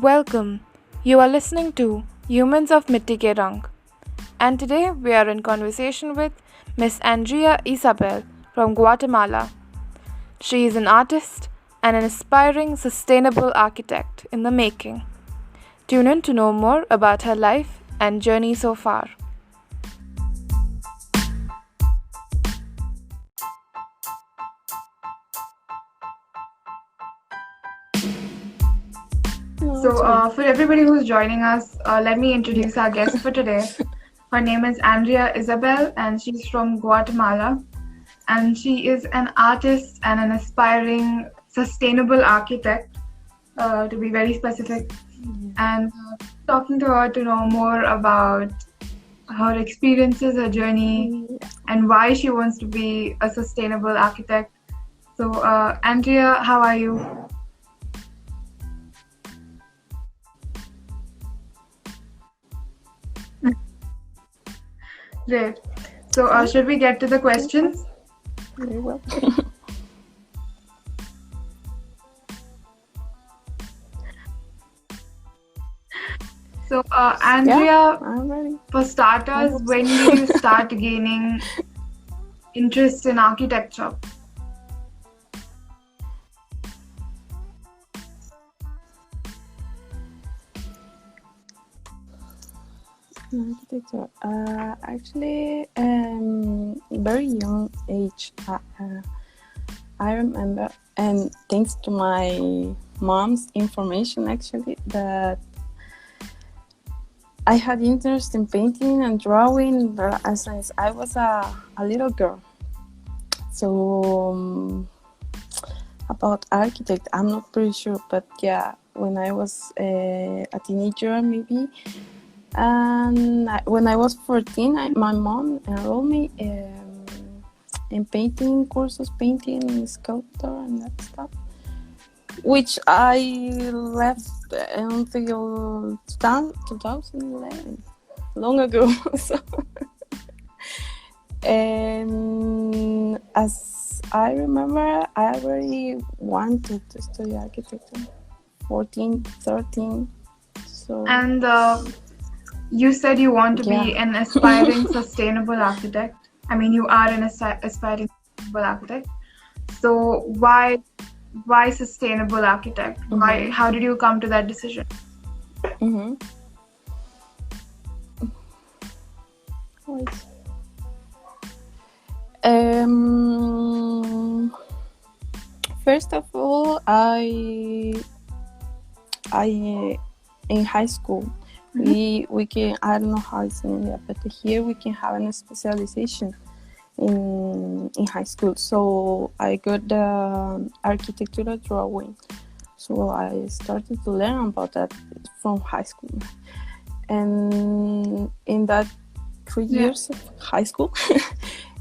Welcome. You are listening to Humans of Mitti Ke Rang. And today we are in conversation with Miss Andrea Isabel from Guatemala. She is an artist and an aspiring sustainable architect in the making. Tune in to know more about her life and journey so far. For everybody who's joining us, let me introduce our guest for today. Her name is Andrea Isabel, and she's from Guatemala. And she is an artist and an aspiring sustainable architect, to be very specific. And talking to her to know more about her experiences, her journey, and why she wants to be a sustainable architect. So, Andrea, how are you? Great. So, should we get to the questions? Very well. So, Andrea, I'm ready. for starters, when did you start gaining interest in architecture? Architecture. Actually, very young age. I remember, and thanks to my mom's information, actually, that I had interest in painting and drawing since I was a little girl. So about architect, I'm not pretty sure, but yeah, when I was a teenager, maybe. And when I was 14, my mom enrolled me in painting courses, painting, sculptor, and that stuff, which I left until 2011, long ago. So, and as I remember, I already wanted to study architecture, 14, 13. So. And you said you want to be an aspiring sustainable architect. I mean, you are an aspiring sustainable architect. So why sustainable architect? Mm-hmm. How did you come to that decision? Mm-hmm. First of all, I in high school. We can, I don't know how it's in India, but here we can have a specialization in high school. So I got the architectural drawing. So I started to learn about that from high school. And in that 3 years of high school,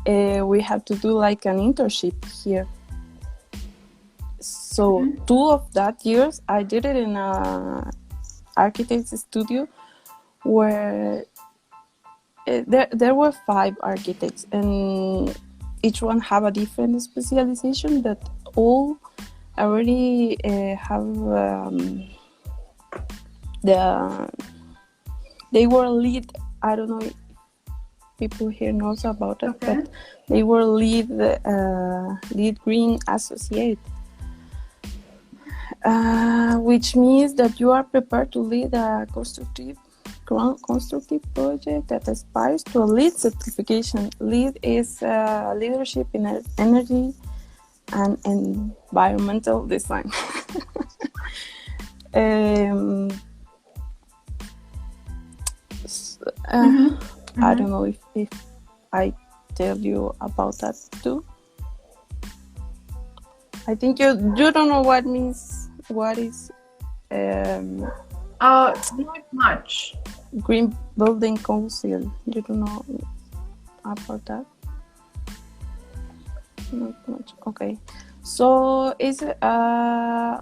we have to do like an internship here. So 2 of that years, I did it in a architect's studio, where there were 5 architects, and each one have a different specialization, but all already have they were lead. I don't know if people here knows about it, but they were lead green associate. Which means that you are prepared to lead a constructive project that aspires to a LEED certification. LEED is leadership in energy and environmental design. I don't know if I tell you about that too. I think you don't know what is not much. Green Building Council. You don't know about that? Not much. Okay. So it's a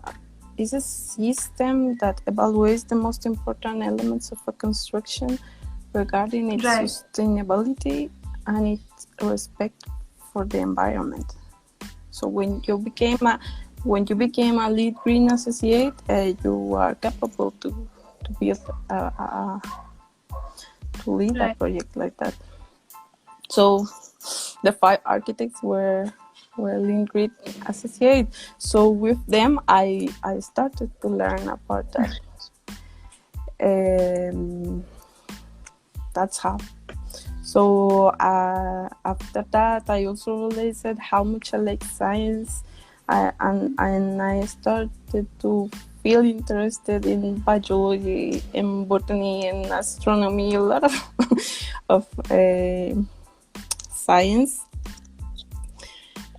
system that evaluates the most important elements of a construction regarding its sustainability and its respect for the environment. So when you became when you became a lead green associate, you are capable to build to lead a Right. project like that. So the 5 architects were lead green associate. So with them, I started to learn about that. That's how. So after that, I also realized how much I like science, and I started to feel interested in biology, in botany, and astronomy, a lot of science.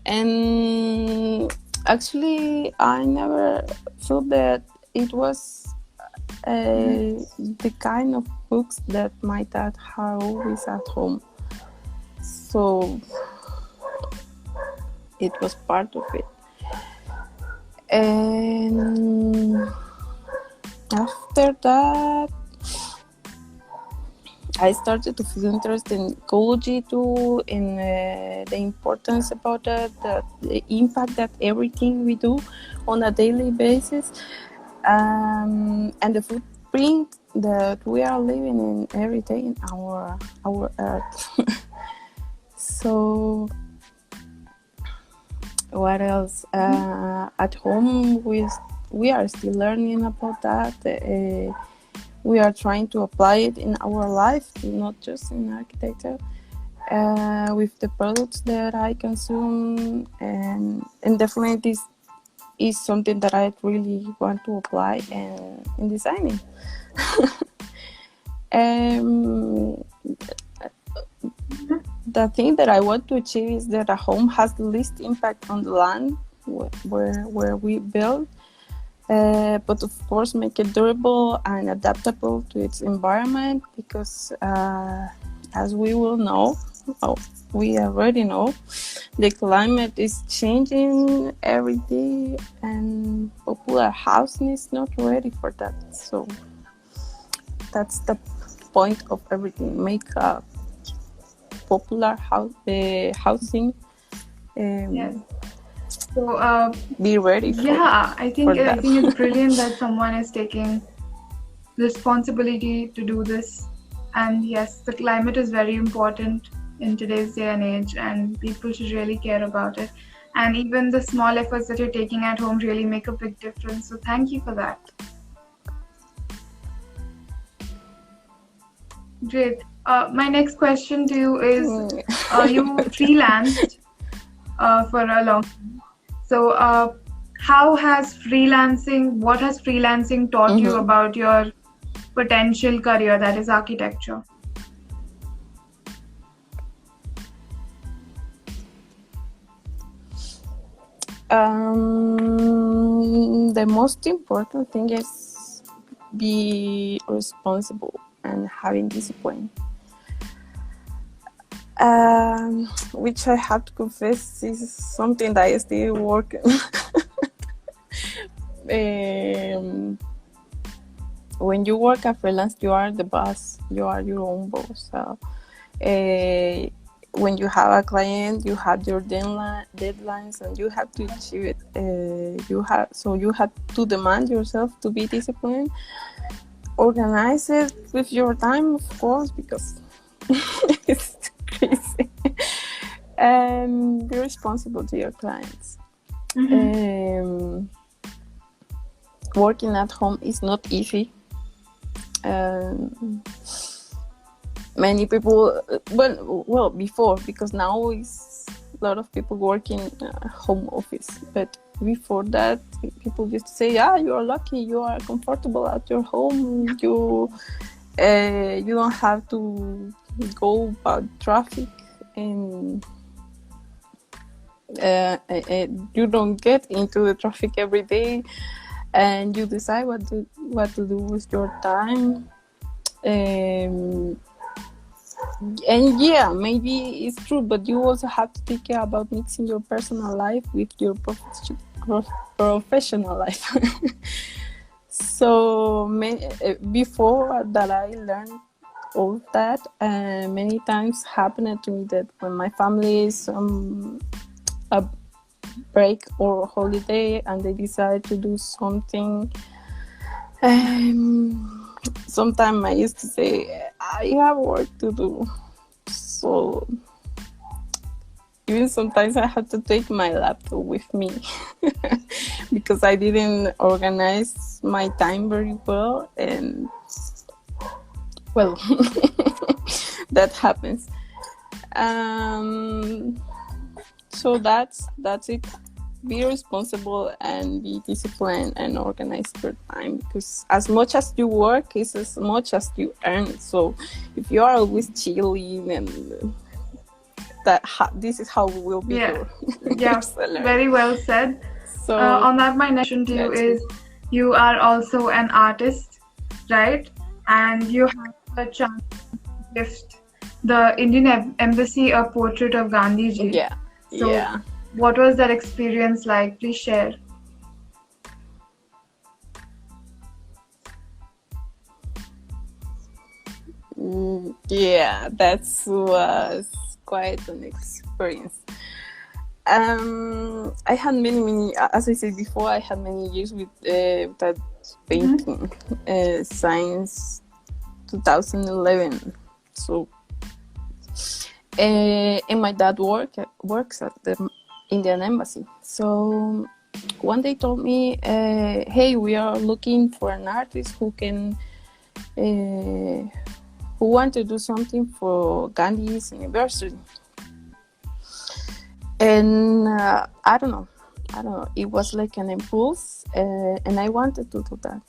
And actually, I never thought that it was the kind of books that my dad had always at home. So it was part of it. And after that, I started to feel interested in ecology too, in the importance about that, the impact that everything we do on a daily basis, and the footprint that we are living in every day in our earth. So what else? At home, we are still learning about that. We are trying to apply it in our life, not just in architecture, with the products that I consume, and definitely this is something that I really want to apply in designing. The thing that I want to achieve is that a home has the least impact on the land where we build, but of course make it durable and adaptable to its environment, because as we will know, we already know, the climate is changing every day, and popular housing is not ready for that. So that's the point of everything: make a popular housing. Yes. So Be ready for yeah, I think that. it's brilliant that someone is taking responsibility to do this. And yes, the climate is very important in today's day and age, and people should really care about it. And even the small efforts that you're taking at home really make a big difference. So thank you for that. Great. My next question to you is, you freelanced for a long time. So what has freelancing taught you about your potential career, that is architecture? The most important thing is be responsible and having discipline. Which I have to confess is something that I still work on. When you work as freelance, you are the boss. You are your own boss. So, when you have a client, you have your deadlines, and you have to achieve it. You have to demand yourself to be disciplined, organize it with your time, of course, because it's crazy, and be responsible to your clients. Working at home is not easy. Many people, well, before, because now is a lot of people working home office, but before that, people used to say, you are lucky, you are comfortable at your home, you don't have to go about traffic, and you don't get into the traffic every day, and you decide what to do with your time. And yeah, maybe it's true, but you also have to take care about mixing your personal life with your professional life. So before that, I learned all that, many times happened to me that when my family is break or holiday, and they decide to do something. Sometimes I used to say, I have work to do. So even sometimes I have to take my laptop with me because I didn't organize my time very well. And well, that happens. So that's it. Be responsible and be disciplined and organize your time, because as much as you work is as much as you earn. So if you are always chilling, and this is how we will be Yeah, your salary. very well said. So On that, my next question to you is, you are also an artist, right? And you have the chance to gift the Indian Embassy a portrait of Gandhi ji. Yeah. So Yeah. what was that experience like? Please share. Yeah, that was quite an experience. I had many, as I said before, I had many years with that painting since 2011. So, and my dad works at the Indian Embassy. So one day told me, hey, we are looking for an artist who can who want to do something for Gandhi's anniversary. And I don't know, it was like an impulse, and I wanted to do that.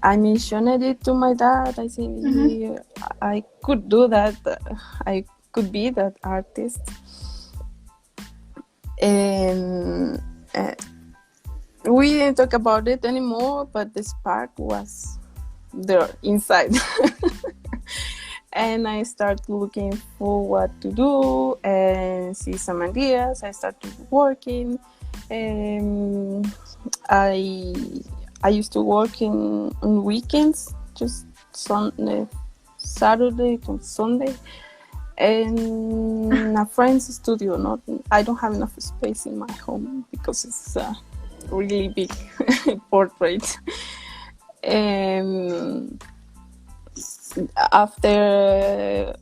I mentioned it to my dad. I said, I could do that. I could be that artist. And we didn't talk about it anymore, but the spark was there inside. And I started looking for what to do and see some ideas. I started working. I used to work on weekends, just Saturday to Sunday, in a friend's studio. I don't have enough space in my home because it's a really big portrait. After a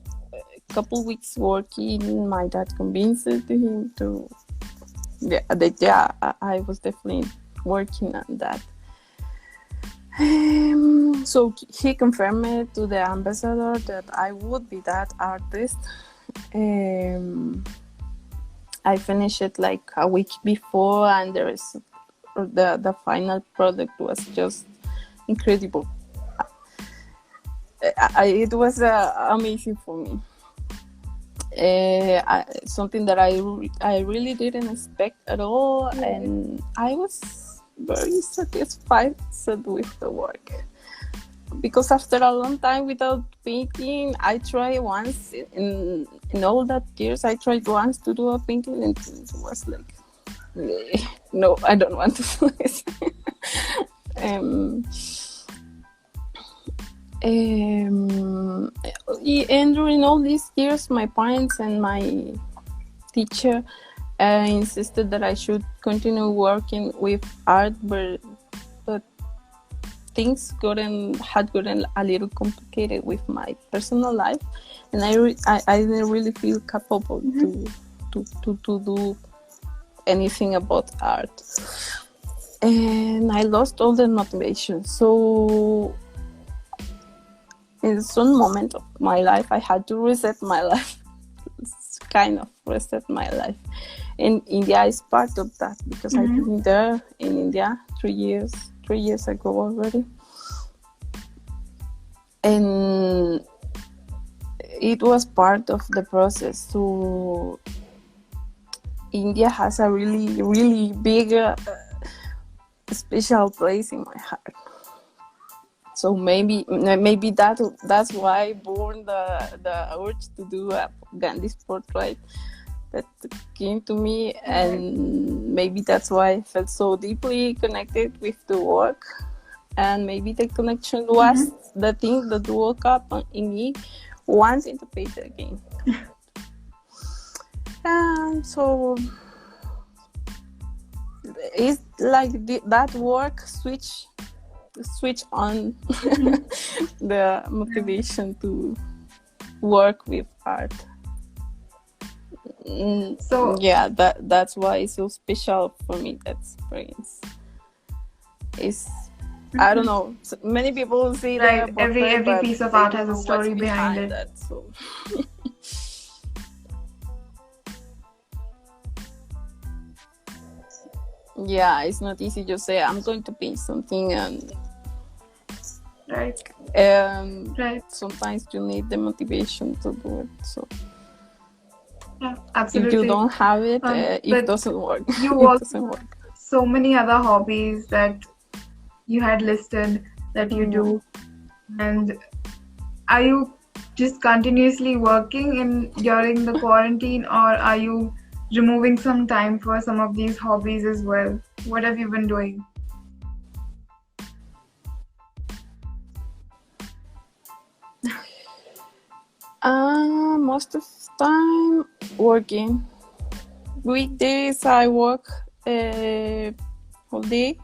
couple weeks working, my dad convinced him to I was definitely working on that. So he confirmed it to the ambassador that I would be that artist. I finished it like a week before, and the final product was just incredible. It was amazing for me. Something that I really didn't expect at all, and I was very satisfied with the work, because after a long time without painting, I tried once in all that years. I tried once to do a painting, and it was like, no, I don't want to do this. And during all these years, my parents and my teacher insisted that I should continue working with art, but things had gotten a little complicated with my personal life, and I didn't really feel capable to do anything about art, and I lost all the motivation. So in some moment of my life, I had to reset my life. Kind of reset my life. And India is part of that, because I've been there in India 3 years ago already. And it was part of the process. So India has a really, really big, special place in my heart. So maybe that's why I born the urge to do a Gandhi's portrait that came to me, and maybe that's why I felt so deeply connected with the work, and maybe the connection was the thing that woke up in me wanting to paint again. So it's like that work switch on the motivation to work with art. So Yeah, that's why it's so special for me, that experience. It's, I don't know, many people say they're right, every portrait, but piece of they art don't has a know what's story behind behind it. that. So yeah, it's not easy to say I'm going to paint something, and Right. Right. sometimes you need the motivation to do it. So Yeah, if you absolutely. don't have it, it But doesn't work. you It also doesn't work. have so many other hobbies that you had listed that you do, and are you just continuously working in during the quarantine, or are you removing some time for some of these hobbies as well? What have you been doing? Most of the time working. Weekdays I work all day,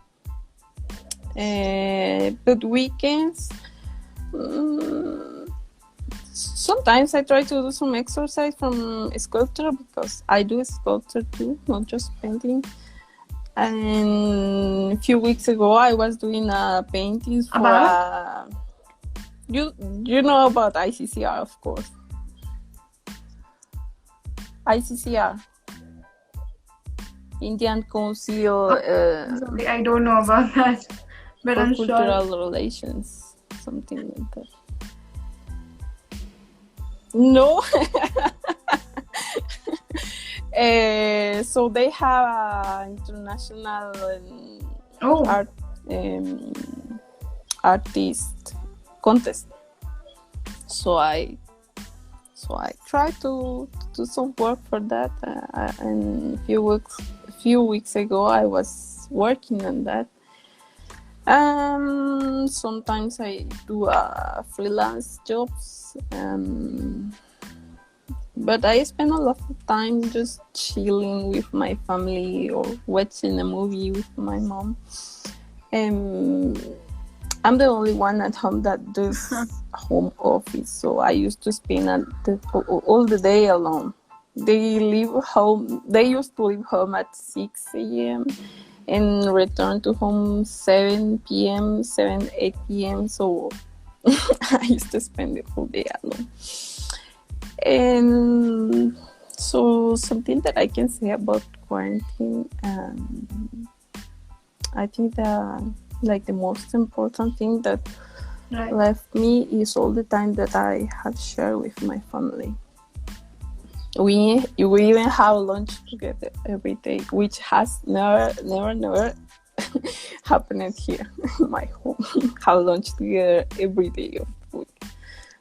but weekends, sometimes I try to do some exercise from sculpture, because I do sculpture too, not just painting. And a few weeks ago I was doing paintings for About? you know about ICCR, of course. ICCR, Indian Council Sorry, I don't know about that, but for I'm Cultural sure. Relations, something like that. No. So they have an international Oh, artist contest. So I try to do some work for that. And a few weeks ago, I was working on that. Sometimes I do freelance jobs. But I spend a lot of time just chilling with my family or watching a movie with my mom. I'm the only one at home that does home office, so I used to spend all the day alone. They used to leave home at 6 a.m. and return to home 7 p.m., 8 p.m. So I used to spend the whole day alone. And so something that I can say about quarantine, I think that like the most important thing that left me is all the time that I have shared with my family. We even have lunch together every day, which has never happened here in my home. Have lunch together every day of the week.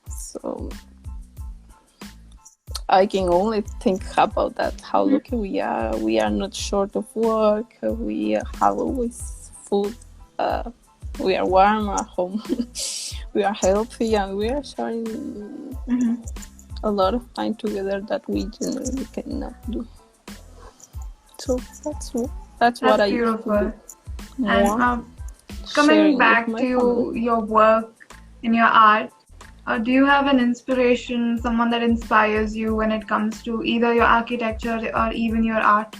So I can only think about that, how lucky we are. We are not short of work. We have always food. We are warm at home. We are healthy, and we are sharing a lot of time together that we generally cannot do. So that's what I used to do. More And coming back to family. your work and your art, do you have an inspiration, someone that inspires you when it comes to either your architecture or even your art?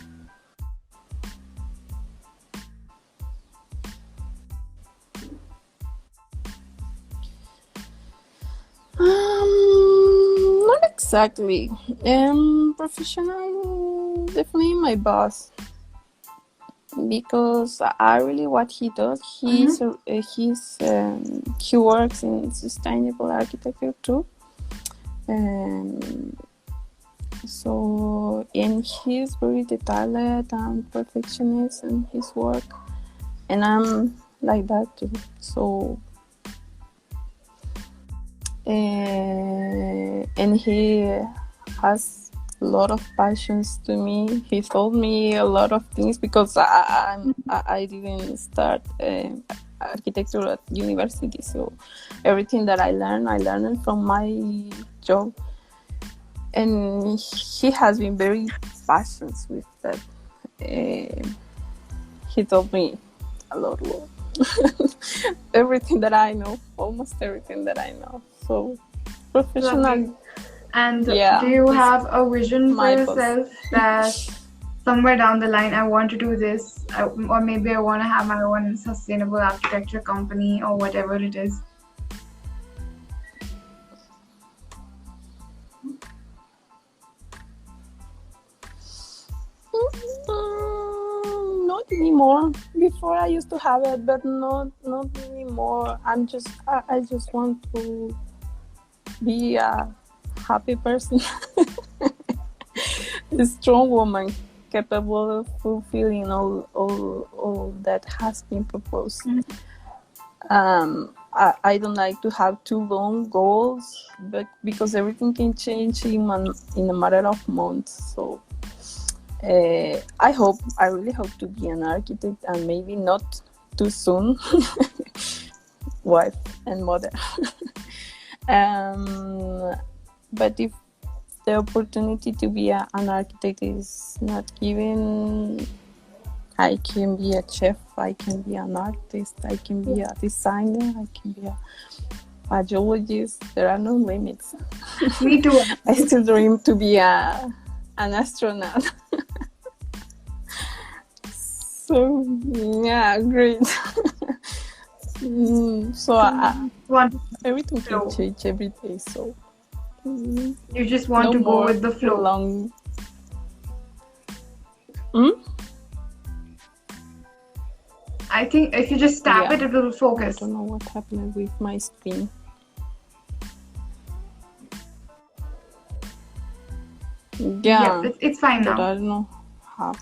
Not exactly. Professional, definitely my boss, because I really what he does. He works in sustainable architecture too. So, and he's very detailed and perfectionist in his work, and I'm like that too. So, and he has a lot of passions to me. He told me a lot of things, because I didn't start architecture at university, so everything that I learned from my job. and he has been very passionate with that. He told me a lot of everything that I know, almost everything that I know. So professional, Lovely. And do yeah, you he's have a vision for my boss. yourself that somewhere down the line I want to do this, or maybe I want to have my own sustainable architecture company or whatever it is? Not anymore. Before I used to have it, but not anymore. I just want to be a happy person, a strong woman, capable of fulfilling all that has been proposed. I don't like to have too long goals, but because everything can change in a matter of months. So I really hope to be an architect, and maybe not too soon, wife and mother. But if the opportunity to be an architect is not given, I can be a chef, I can be an artist, I can be a designer, I can be a geologist. There are no limits. Me too. I still dream to be an astronaut. So yeah, great. So everything can change every day. So you just want to go with the flow. Long. I think if you just tap it will focus. I don't know what happened with my screen. Yeah, it's fine now. I don't know how.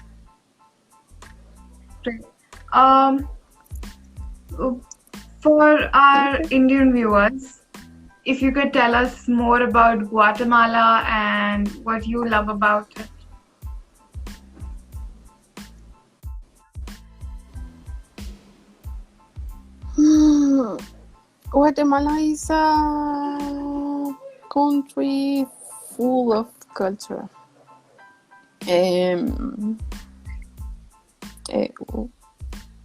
For our Indian viewers, if you could tell us more about Guatemala and what you love about it. Guatemala is a country full of culture.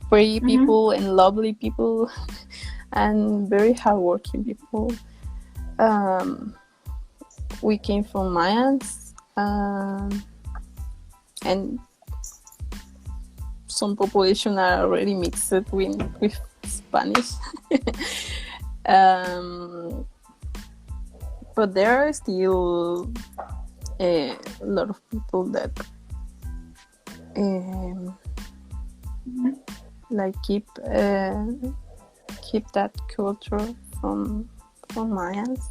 Pretty people and lovely people and very hardworking people. We came from Mayans, and some population are already mixed with Spanish. But there are still a lot of people that like keep that culture from Mayans.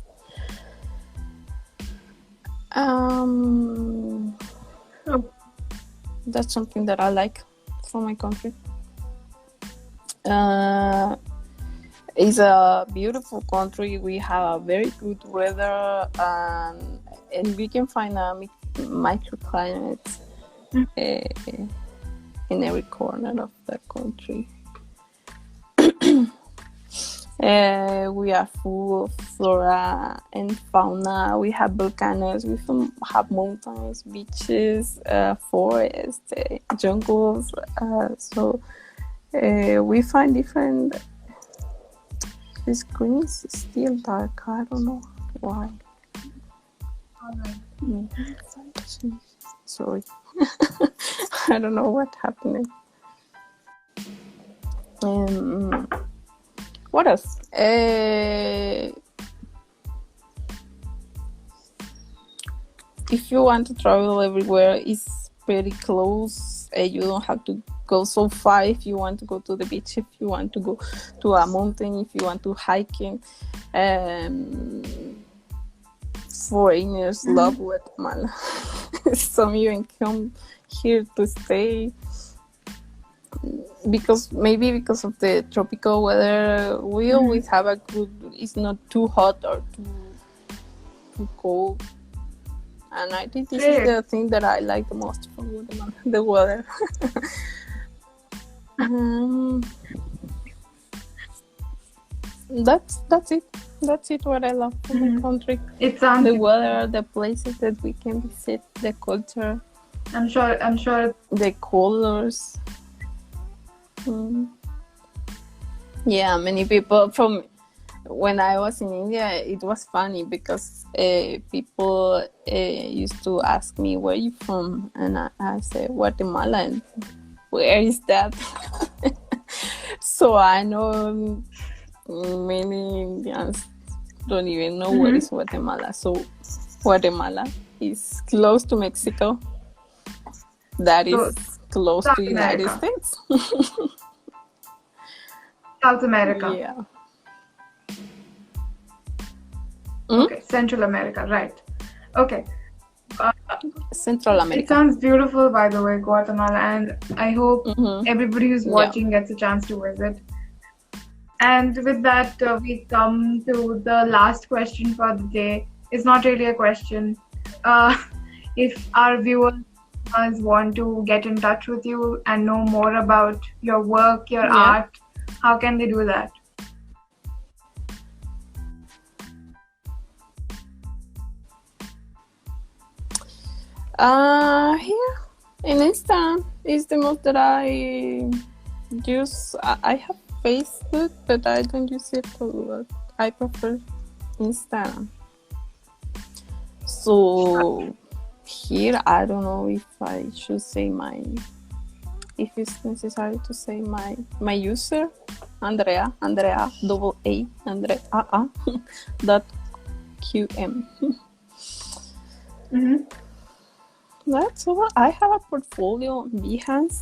That's something that I like from my country. It's a beautiful country. We have a very good weather, and we can find a microclimate in every corner of the country. We are full of flora and fauna. We have volcanoes, we have mountains, beaches, forests, jungles. So we find different. The screen is still dark. I don't know why. Sorry. I don't know what happened. What else? If you want to travel everywhere, it's pretty close. You don't have to go so far. If you want to go to the beach, if you want to go to a mountain, if you want to hiking, foreigners love Guatemala. Some even come here to stay because of the tropical weather. We always have a good. It's not too hot or too cold. And I think this is the thing that I like the most from Guatemala, the weather. That's it. That's it. What I love from my country: It sounds the beautiful. weather, the places that we can visit, the culture, I'm sure. the colors. Mm. Yeah, many people from when I was in India, it was funny because people used to ask me, "Where are you from?" And I said, "Guatemala." And where is that? So I know many Indians don't even know where is Guatemala. So Guatemala is close to Mexico. That is So close South to United America. States. South America. Yeah. Okay, Central America, right. Okay. Central It America. sounds beautiful, by the way, Guatemala, and I hope everybody who's Yeah. watching gets a chance to visit. And with that, we come to the last question for the day. It's not really a question. If our viewers want to get in touch with you and know more about your work, your Yeah. art, how can they do that? Here in Instagram is the most that I use. I have Facebook, but I don't use it a lot. I prefer Instagram. So here, I don't know if I should say if it's necessary to say my user, Andrea double A, Andrea dot QM. That's all. I have a portfolio on Behance,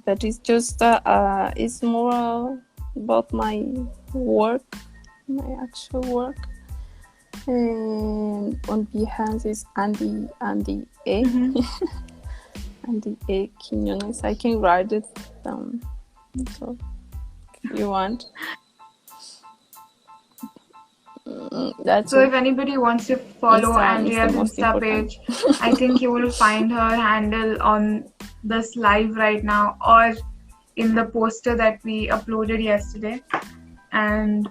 but it's just it's more about my work, my actual work. And on Behance is Andy A. Andy A. Quiñones. I can write it down, so if you want. That's So if anybody wants to follow Andrea's Insta page, I think you will find her handle on this live right now or in the poster that we uploaded yesterday. And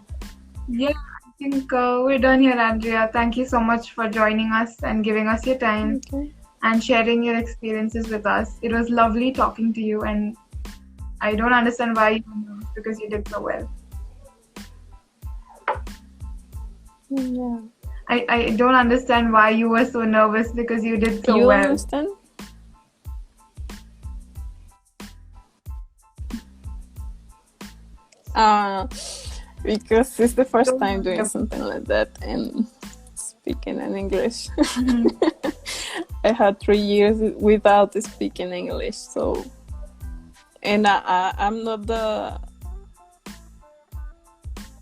yeah, I think we're done here, Andrea. Thank you so much for joining us and giving us your time and sharing your experiences with us. It was lovely talking to you, and I don't understand why you were nervous because you did so well. Yeah. I don't understand why you were so nervous because you did so well. You understand? Because it's the first time doing something like that and speaking in English. I had 3 years without speaking English, so and I'm not the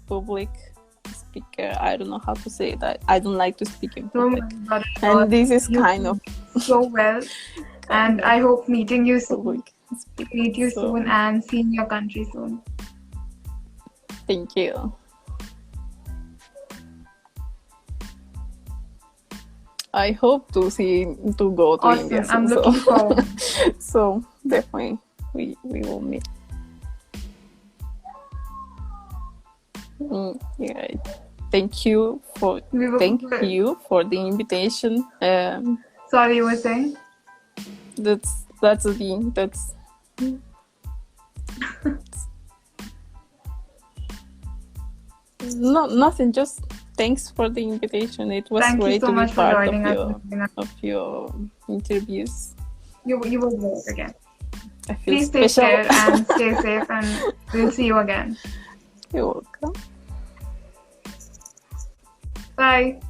public speaker. I don't know how to say that. I don't like to speak in public. And this is kind of so well. And I hope meeting you soon. Meet you soon and seeing your country soon. Thank you. I hope to go to India soon. I'm looking forward. So definitely we will meet. Yeah. Thank you for the invitation. Sorry, you were saying? That's the thing. That's nothing. Just thanks for the invitation. It was great to be part of your interviews. You were great again. I feel Please special. take care and stay safe, and we'll see you again. You're welcome. Bye.